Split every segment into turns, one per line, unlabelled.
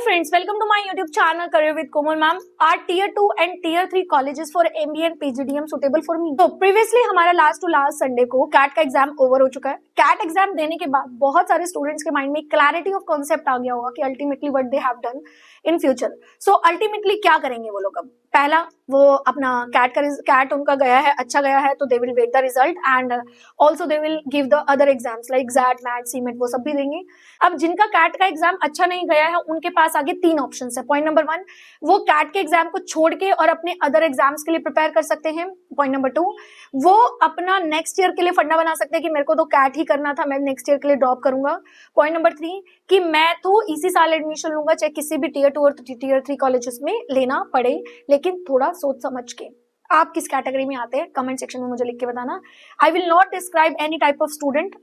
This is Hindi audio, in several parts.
friends, welcome to my YouTube channel Career with Komal ma'am. Are tier 2 and tier 3 colleges for MBA and PGDM suitable for me? तो previously हमारा लास्ट टू लास्ट संडे को कैट का एग्जाम ओवर हो चुका है. कैट एग्जाम देने के बाद बहुत सारे स्टूडेंट्स के माइंड में क्लैरिटी ऑफ कॉन्सेप्ट आ गया होगा कि ultimately what they have done in future. So ultimately क्या करेंगे वो लोग. अब पहला वो अपना कैट उनका गया है, अच्छा गया है, तो they will wait the result and also they will give the other exams like XAT, MAT, CMAT, वो सब भी देंगे. अब जिनका कैट का एग्जाम अच्छा नहीं गया है उनके पास आगे तीन ऑप्शन है. पॉइंट नंबर 1, वो कैट के एग्जाम को छोड़ के और अपने अदर एग्जाम्स के लिए प्रिपेयर कर सकते हैं. पॉइंट नंबर 2, वो अपना नेक्स्ट ईयर के लिए फंडा बना सकते हैं कि मेरे को तो कैट ही करना था, मैं नेक्स्ट ईयर के लिए ड्रॉप करूंगा. पॉइंट नंबर 3, कि मैं तो इसी साल एडमिशन लूंगा चाहे किसी भी टियर 2 और टियर 3 कॉलेजेस में लेना पड़े, लेकिन थोड़ा सोच समझ के. आप किस कैटेगरी में आते हैं कमेंट सेक्शन में मुझे लिख के बताना. I will not describe any type of student.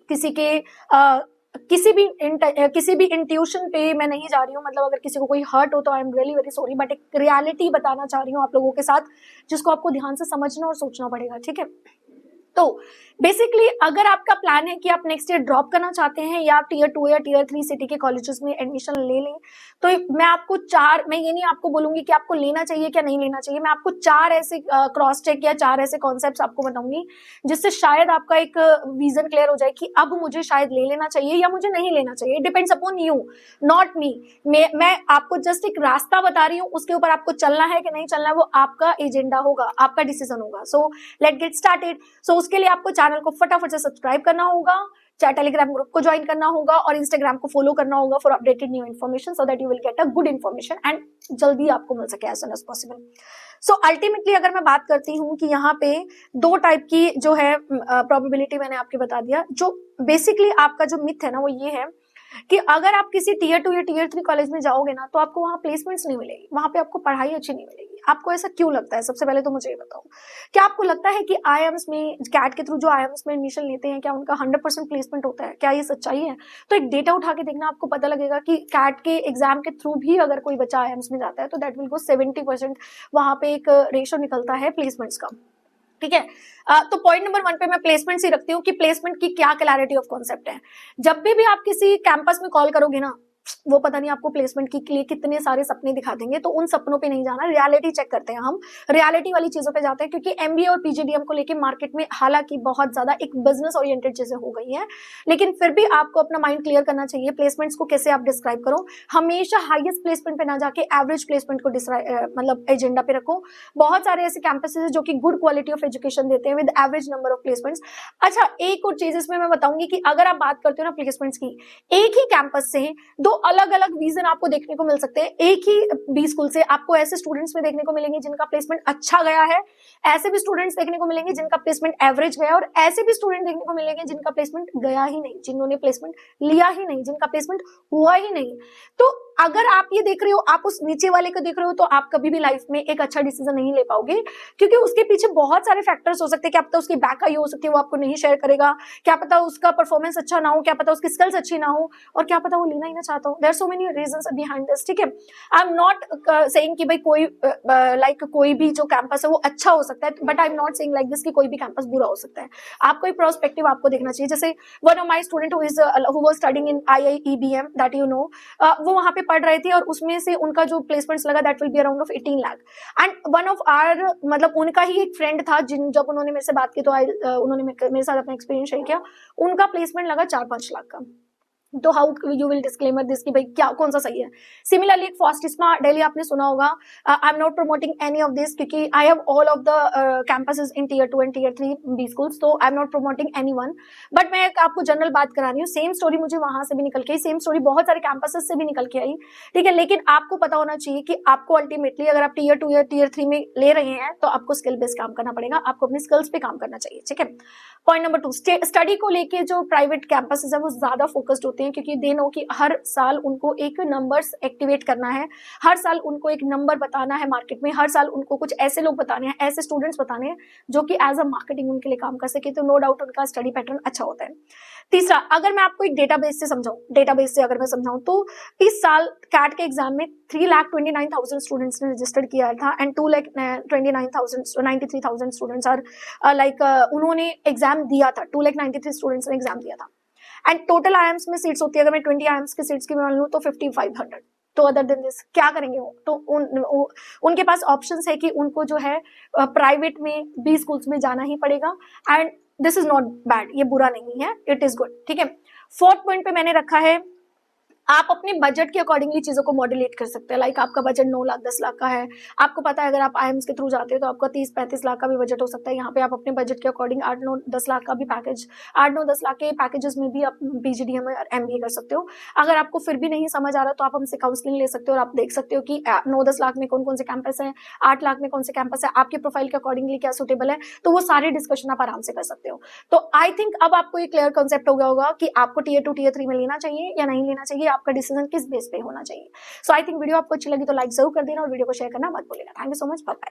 किसी भी इंट्यूशन पे मैं नहीं जा रही हूँ. मतलब अगर किसी को कोई हर्ट हो तो I am really very sorry, but एक रियलिटी बताना चाह रही हूँ आप लोगों के साथ, जिसको आपको ध्यान से समझना और सोचना पड़ेगा. ठीक है. तो बेसिकली अगर आपका प्लान है कि आप नेक्स्ट ईयर ड्रॉप करना चाहते हैं या आप टियर 2 या टियर 3 सिटी के कॉलेजेस में एडमिशन ले लें, तो मैं ये नहीं आपको बोलूंगी कि आपको लेना चाहिए क्या नहीं लेना चाहिए. मैं आपको 4 ऐसे क्रॉस चेक या 4 ऐसे कॉन्सेप्ट्स आपको बताऊंगी जिससे शायद आपका एक विजन क्लियर हो जाए कि अब मुझे शायद ले लेना चाहिए या मुझे नहीं लेना चाहिए. Depends upon you, not me. मैं आपको जस्ट एक रास्ता बता रही हूँ, उसके ऊपर आपको चलना है कि नहीं चलना है वो आपका एजेंडा होगा, आपका डिसीजन होगा. So let get started. So उसके लिए आपको चैनल को फटाफट से सब्सक्राइब करना होगा, चाहे टेलीग्राम ग्रुप को ज्वाइन करना होगा और इंस्टाग्राम को फॉलो करना होगा for updated new information, so that you will get a good information and जल्दी आपको मिल सके as soon as possible. So ultimately अगर मैं बात करती हूँ कि यहाँ पे 2 टाइप की जो है प्रोबेबिलिटी मैंने आपके बता दिया. जो बेसिकली आपका जो मिथ है ना वो ये है कि अगर आप किसी टियर 2 या टियर 3 कॉलेज में जाओगे ना तो आपको वहां प्लेसमेंट्स नहीं मिलेगी, वहां पे आपको पढ़ाई अच्छी नहीं मिलेगी. आपको ऐसा क्यों लगता है? सबसे पहले तो मुझे ये बताओ, क्या आपको लगता है कि आईएम्स में, कैट के थ्रू जो आईएम्स में एडमिशन लेते हैं, क्या उनका 100% प्लेसमेंट होता है? क्या ये सच्चाई है? तो एक डेटा उठा के देखना, आपको पता लगेगा कि कैट के एग्जाम के थ्रू भी अगर कोई बच्चा आईएम्स में जाता है तो दैट विल गो 70%. वहां पे एक रेशियो निकलता है प्लेसमेंट्स का. ठीक है. तो पॉइंट नंबर 1 पे मैं प्लेसमेंट ही रखती हूँ कि प्लेसमेंट की क्या क्लैरिटी ऑफ कॉन्सेप्ट है. जब भी आप किसी कैंपस में कॉल करोगे ना, वो पता नहीं आपको प्लेसमेंट के लिए कितने सारे सपने दिखा देंगे. तो उन सपनों पे नहीं जाना, रियलिटी चेक करते हैं हम, रियलिटी वाली चीजों पे जाते हैं. क्योंकि एमबीए और पीजीडीएम को लेके मार्केट में हालांकि बहुत ज्यादा एक बिजनेस ओरिएंटेड चीजें हो गई हैं, लेकिन फिर भी आपको अपना माइंड क्लियर करना चाहिए. प्लेसमेंट्स को कैसे आप डिस्क्राइब करो, हमेशा हाईएस्ट प्लेसमेंट पे ना जाके एवरेज प्लेसमेंट को मतलब एजेंडा पे रखो. बहुत सारे ऐसे कैंपसेस है जो कि गुड क्वालिटी ऑफ एजुकेशन देते हैं with average number of placements. अच्छा, एक और चीज इसमें मैं बताऊंगी कि अगर आप बात करते हो ना प्लेसमेंट्स की, एक ही कैंपस से 2 अलग अलग रीजन आपको देखने को मिल सकते हैं. एक ही बी स्कूल से आपको ऐसे स्टूडेंट्स में देखने को मिलेंगे जिनका प्लेसमेंट अच्छा गया है, ऐसे भी स्टूडेंट्स देखने को मिलेंगे जिनका प्लेसमेंट एवरेज गया, और ऐसे भी स्टूडेंट देखने को मिलेंगे जिनका प्लेसमेंट गया ही नहीं, जिन्होंने प्लेसमेंट लिया ही नहीं, जिनका प्लेसमेंट हुआ ही नहीं. तो अगर आप ये देख रहे हो, आप उस नीचे वाले को देख रहे हो, तो आप कभी भी लाइफ में एक अच्छा डिसीजन नहीं ले पाओगे, क्योंकि उसके पीछे बहुत सारे फैक्टर्स हो सकते हैं. क्या पता उसकी बैक आई हो सकती है, वो आपको नहीं शेयर करेगा. क्या पता उसका परफॉर्मेंस अच्छा ना हो, क्या पता उसकी स्किल्स अच्छी ना हो, और क्या पता वो लेना ही ना चाहता हो. There are so many reasons behind this. ठीक है. आई एम नॉट सेइंग कि भाई कोई भी जो कैंपस है वो अच्छा हो सकता है, but I am not saying like this कि कोई भी कैंपस बुरा हो सकता है. आपको एक प्रोस्पेक्टिव आपको देखना चाहिए. जैसे one of my student who was studying in IIEBM that you know, वो वहां पे पढ़ रहे थे और उसमें से उनका जो प्लेसमेंट्स लगा that will be around of 18 lakh. And one of our, मतलब उनका ही एक फ्रेंड था जब उन्होंने मेरे से बात की तो उन्होंने मेरे साथ अपना एक्सपीरियंस शेयर किया. उनका प्लेसमेंट लगा 4-5 लाख का. तो how you will disclaimer this कि भाई क्या कौन सा सही है. सिमिलरली एक फास्टिस्मा दिल्ली आपने सुना होगा. I am not promoting any of this क्योंकि I have all of the campuses in tier 2 and tier 3 B schools, तो I am not promoting anyone, but मैं आपको जनरल बात करा रही हूँ. सेम स्टोरी मुझे वहां से भी निकल के आई, सेम स्टोरी बहुत सारे कैंपसेस से भी निकल के आई. ठीक है. लेकिन आपको पता होना चाहिए कि आपको अल्टीमेटली अगर आप टियर 2 या टियर 3 में ले रहे हैं तो आपको स्किल बेस्ड काम करना पड़ेगा, आपको अपनी स्किल्स पे काम करना चाहिए. ठीक है. पॉइंट नंबर 2, स्टडी को लेके जो प्राइवेट कैंपसेस है वो ज्यादा फोकस्ड होते हैं, क्योंकि दे नो कि हर साल उनको एक नंबर्स एक्टिवेट करना है, हर साल उनको एक नंबर बताना है मार्केट में, हर साल उनको कुछ ऐसे लोग बताने हैं, ऐसे स्टूडेंट्स बताने हैं जो कि एज अ मार्केटिंग उनके लिए काम कर सके. तो नो डाउट उनका स्टडी पैटर्न अच्छा होता है. तीसरा, अगर मैं आपको एक डेटाबेस से अगर मैं समझाऊं तो इस साल कैट के एग्जाम में 3,29,000 स्टूडेंट्स ने रजिस्टर्ड किया था एंड 2,93,000 स्टूडेंट्स आर उन्होंने एग्जाम दिया था. 2,93,000 स्टूडेंट्स ने एग्जाम दिया था. एंड टोटल आईएम्स में सीट्स होती है, अगर मैं 20 आईएम्स की सीट्स की मान लूं तो 5,500. तो अदर देन दिस क्या करेंगे वो? तो उनके पास ऑप्शंस है कि उनको जो है प्राइवेट में बी स्कूल्स में जाना ही पड़ेगा, and this is not bad, ये बुरा नहीं है, इट इज गुड, ठीक है। फोर्थ पॉइंट पे मैंने रखा है आप अपने बजट के अकॉर्डिंगली चीजों को मॉड्यूलेट कर सकते हैं। लाइक आपका बजट 9 लाख 10 लाख का है, आपको पता है अगर आप आईएम्स के थ्रू जाते हो तो आपका 30-35 लाख का भी बजट हो सकता है। यहाँ पे आप अपने बजट के अकॉर्डिंग 8-9-10 लाख का भी पैकेज, 8-9-10 लाख के पैकेजेस में भी आप पीजीडीएम और एमबीए कर सकते हो। अगर आपको फिर भी नहीं समझ आ रहा तो आप हमसे काउंसलिंग ले सकते हो और आप देख सकते हो कि 9-10 लाख में कौन कौन से कैंपस है, 8 लाख में कौन से कैंपस है, आपके प्रोफाइल के अकॉर्डिंगली क्या सुटेबल है, तो वो सारे डिस्कशन आप आराम से कर सकते हो। तो आई थिंक अब आपको ये क्लियर कॉन्सेप्ट हो गया होगा कि आपको टीयर 2 टीयर 3 में लेना चाहिए या नहीं लेना चाहिए, आपका डिसीजन किस बेस पे होना चाहिए। सो आई थिंक वीडियो आपको अच्छी लगी तो लाइक जरूर कर देना और वीडियो को शेयर करना मत भूलिएगा। Thank you so much, bye bye.